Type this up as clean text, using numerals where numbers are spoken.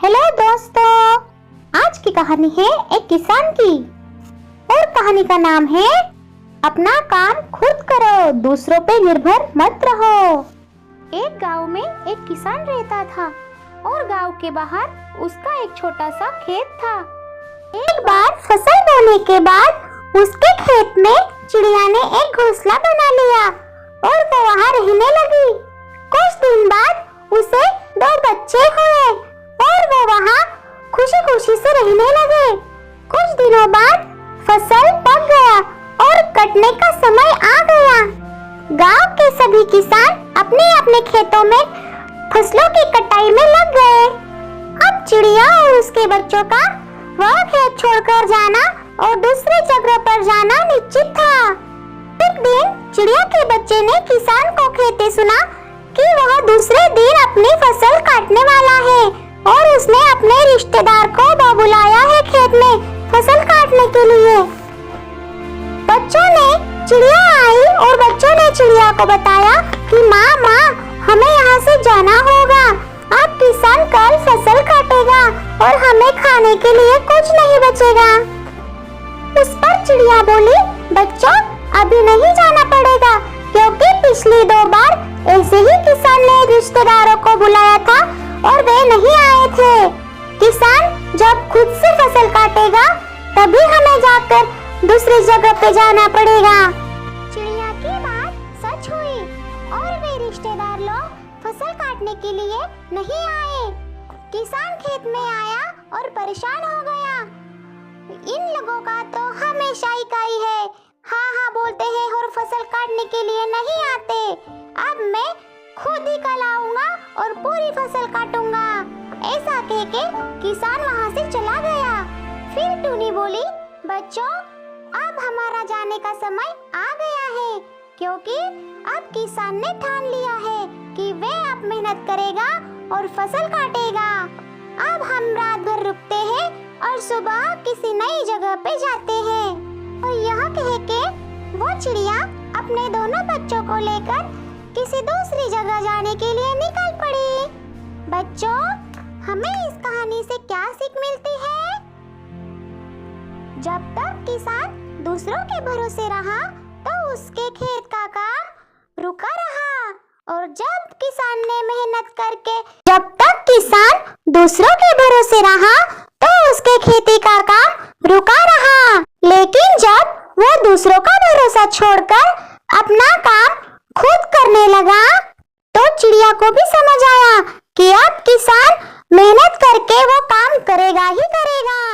Hello दोस्तों, आज की कहानी है एक किसान की और कहानी का नाम है अपना काम खुद करो, दूसरों पे निर्भर मत रहो। एक गांव में एक किसान रहता था और गांव के बाहर उसका एक छोटा सा खेत था। एक बार फसल बोने के बाद उसके खेत में चिड़िया ने एक घोंसला बना लिया और वो वहाँ रहने लगी। कुछ दिन बाद उसे 2 बच्चे हुए और वो वहाँ खुशी खुशी से रहने लगे। कुछ दिनों बाद फसल पक गया और कटने का समय आ गया। गांव के सभी किसान अपने अपने खेतों में फसलों की कटाई में लग गए। अब चिड़िया और उसके बच्चों का वह खेत छोड़कर जाना और दूसरी जगह पर जाना निश्चित था। एक दिन चिड़िया के बच्चे ने किसान को कहते सुना कि वह दूसरे दिन अपनी फसल काटने वाला है और उसने अपने रिश्तेदार को बुलाया है खेत में फसल काटने के लिए। बच्चों ने चिड़िया आई और बच्चों ने चिड़िया को बताया कि माँ हमें यहाँ से जाना होगा। अब किसान कल फसल काटेगा और हमें खाने के लिए कुछ नहीं बचेगा। उस पर चिड़िया बोली, बच्चों अभी नहीं जाना पड़ेगा क्योंकि पिछली 2 बार ऐसे ही किसान ने रिश्तेदारों को बुलाया था और वे नहीं आए थे। किसान जब खुद से फसल काटेगा तभी हमें जाकर दूसरी जगह पे जाना पड़ेगा। चिड़िया की बात सच हुई और वे रिश्तेदार लोग फसल काटने के लिए नहीं आए। किसान खेत में आया और परेशान हो गया। इन लोगों का तो हमेशा ही काई है, हाँ बोलते हैं और फसल काटने के लिए नहीं आते। अब मैं खुद ही कल आऊंगा और पूरी फसल काटूंगा। ऐसा कह के किसान वहाँ से चला गया। फिर टूनी बोली, बच्चों अब हमारा जाने का समय आ गया है क्योंकि अब किसान ने ठान लिया है कि वे अब मेहनत करेगा और फसल काटेगा। अब हम रात भर रुकते हैं और सुबह किसी नई जगह पे जाते हैं। और यह कह के वो चिड़िया अपने दोनों बच्चों को लेकर किसी दूसरी जगह जाने के लिए निकल पड़ी। बच्चों हमें इस कहानी से क्या सीख मिलती है? जब तक किसान दूसरों के भरोसे रहा तो उसके खेत का काम रुका रहा और जब तक किसान दूसरों के भरोसे रहा तो उसके खेती का काम रुका रहा। लेकिन जब वो दूसरों का भरोसा छोड़कर अपना काम खुद करने लगा तो चिड़िया को भी समझ आया कि अब किसान मेहनत करके वो काम करेगा ही करेगा।